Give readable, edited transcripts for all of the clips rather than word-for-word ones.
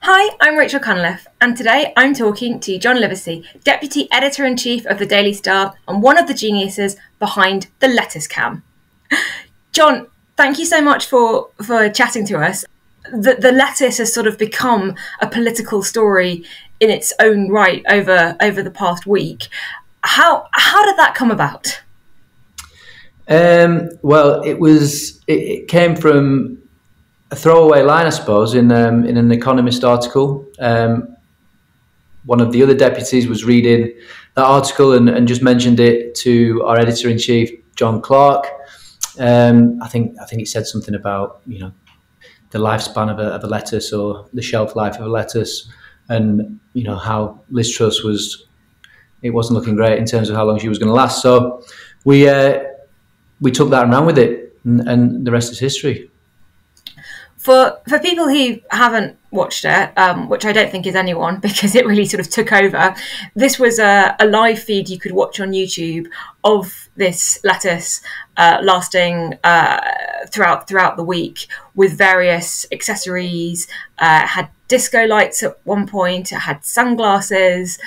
Hi, I'm Rachel Cunliffe, and today I'm talking to Jon Livesey, Deputy Editor-in-Chief of the Daily Star and one of the geniuses behind the lettuce cam. Jon, thank you so much for chatting to us. The lettuce has sort of become a political story in its own right over the past week. How did that come about? Well, it came from a throwaway line, I suppose, in an Economist article. One of the other deputies was reading that article and just mentioned it to our editor-in-chief, John Clark. I think he said something about the lifespan of a lettuce, or the shelf life of a lettuce, and how Liz Truss wasn't looking great in terms of how long she was going to last. So we took that and ran with it, and the rest is history. For people who haven't watched it, which I don't think is anyone because it really sort of took over, this was a live feed you could watch on YouTube of this lettuce lasting throughout the week with various accessories. It had disco lights at one point. It had sunglasses.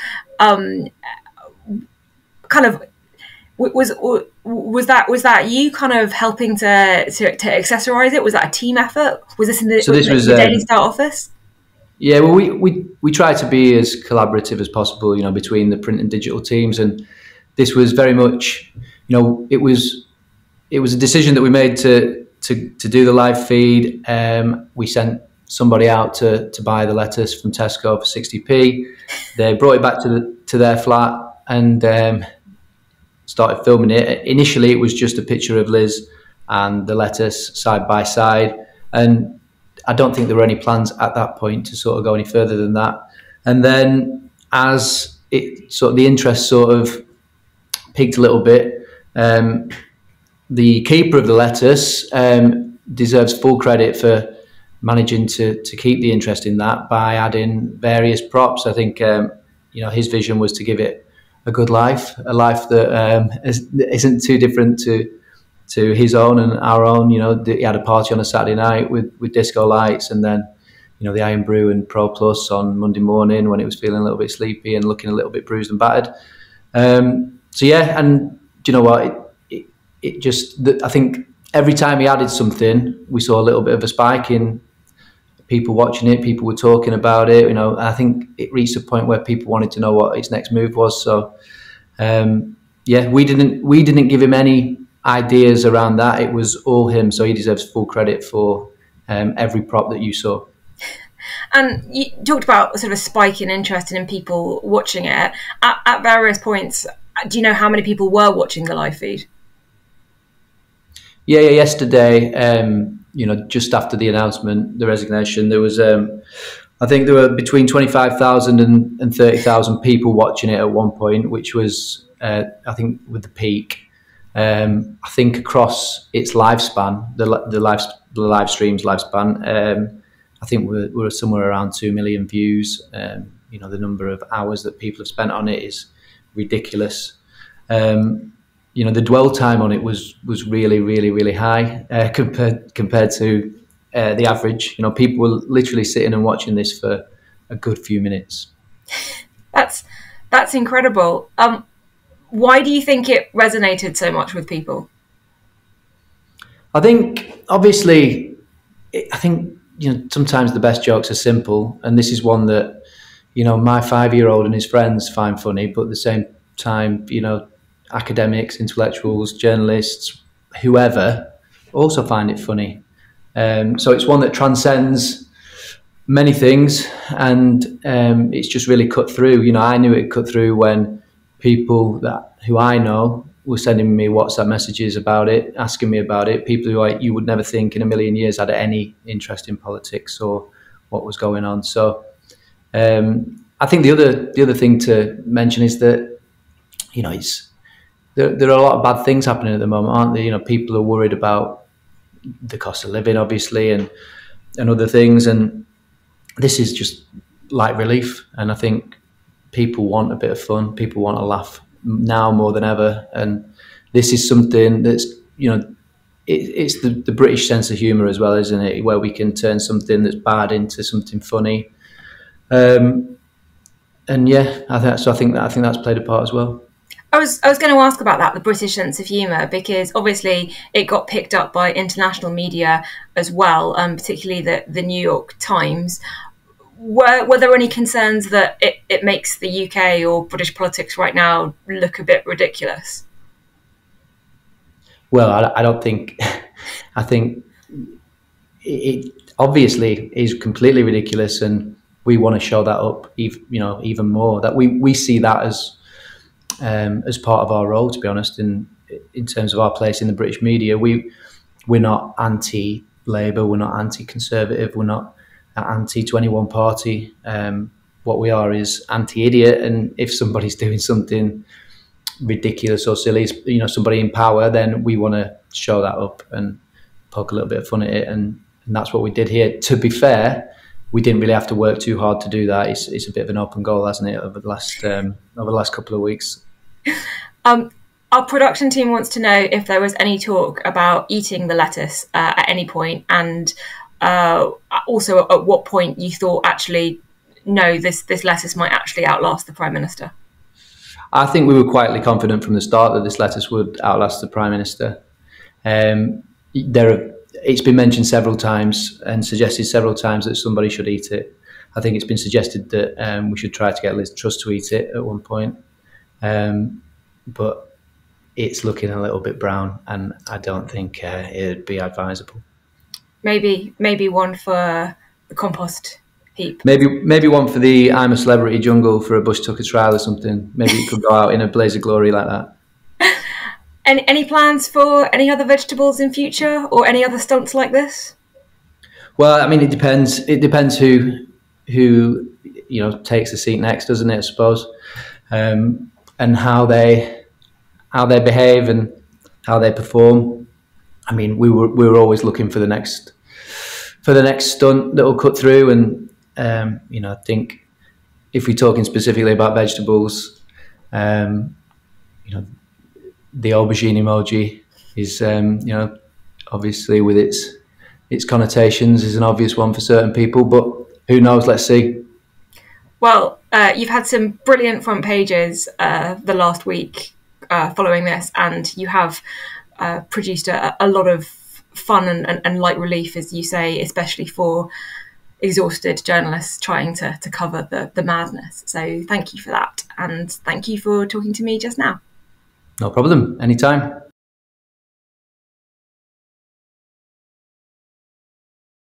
Was that you kind of helping to accessorize it? Was that a team effort? Was this in the Daily Star office? Yeah, well, we try to be as collaborative as possible, between the print and digital teams, and this was very much, it was a decision that we made to do the live feed. We sent somebody out to buy the lettuce from Tesco for 60p. They brought it back to their flat and started filming it. Initially, it was just a picture of Liz and the lettuce side by side, and I don't think there were any plans at that point to sort of go any further than that. And then, as the interest sort of peaked a little bit, the keeper of the lettuce deserves full credit for managing to keep the interest in that by adding various props. I think his vision was to give it a good life, a life that isn't too different to his own and our own. He had a party on a Saturday night with disco lights, and then the Iron Brew and Pro Plus on Monday morning when it was feeling a little bit sleepy and looking a little bit bruised and battered. So yeah, and do you know what? It just, I think every time he added something, we saw a little bit of a spike in people watching it. People were talking about it. I think it reached a point where people wanted to know what his next move was. So we didn't give him any ideas around that. It was all him. So he deserves full credit for every prop that you saw. And you talked about sort of a spike in interest in people watching it at various points. Do you know how many people were watching the live feed? Yeah. Yesterday, just after the announcement, the resignation, there was, I think there were between 25,000 and 30,000 people watching it at one point, which was, I think, with the peak. I think across its lifespan, the live stream's lifespan, I think we're somewhere around 2 million views. The number of hours that people have spent on it is ridiculous. The dwell time on it was really, really, really high compared to the average. People were literally sitting and watching this for a good few minutes. That's incredible. Why do you think it resonated so much with people? I think, obviously, sometimes the best jokes are simple, and this is one that my 5-year-old and his friends find funny, but at the same time, academics, intellectuals, journalists, whoever, also find it funny. So it's one that transcends many things, and it's just really cut through. I knew it cut through when people who I know were sending me WhatsApp messages about it, asking me about it, people who you would never think in a million years had any interest in politics or what was going on. So I think the other thing to mention is that there are a lot of bad things happening at the moment, aren't there? People are worried about the cost of living, obviously, and other things. And this is just light relief. And I think people want a bit of fun. People want to laugh now more than ever. And this is something that's, it's the British sense of humour as well, isn't it? Where we can turn something that's bad into something funny. And yeah, I think that's played a part as well. I was going to ask about that, the British sense of humour, because obviously it got picked up by international media as well, particularly the New York Times. Were there any concerns that it makes the UK or British politics right now look a bit ridiculous? Well, I don't think. I think it obviously is completely ridiculous, and we want to show that up, even more. That we see that as part of our role, to be honest. In terms of our place in the British media, we're not anti-Labour, we're not anti-Conservative, we're not anti to any one party. What we are is anti-idiot, and if somebody's doing something ridiculous or silly, somebody in power, then we want to show that up and poke a little bit of fun at it, and that's what we did here. To be fair, we didn't really have to work too hard to do that. It's a bit of an open goal, hasn't it, over the last couple of weeks. Our production team wants to know if there was any talk about eating the lettuce at any point, and also at what point you thought, actually, no, this lettuce might actually outlast the Prime Minister. I think we were quietly confident from the start that this lettuce would outlast the Prime Minister. It's been mentioned several times and suggested several times that somebody should eat it. I think it's been suggested that we should try to get Liz Truss to eat it at one point. But it's looking a little bit brown, and I don't think it'd be advisable. Maybe one for the compost heap. Maybe one for the I'm a Celebrity jungle for a Bush Tucker trial or something. Maybe it could go out in a blaze of glory like that. Any plans for any other vegetables in future, or any other stunts like this? Well, I mean, it depends. It depends who takes the seat next, doesn't it? I suppose, and how they behave and how they perform. I mean, we were always looking for the next stunt that will cut through, and I think if we're talking specifically about vegetables, the aubergine emoji is, obviously with its connotations, is an obvious one for certain people, but who knows? Let's see. Well, you've had some brilliant front pages the last week following this, and you have produced a lot of fun and light relief, as you say, especially for exhausted journalists trying to cover the madness. So thank you for that, and thank you for talking to me just now. No problem. Anytime.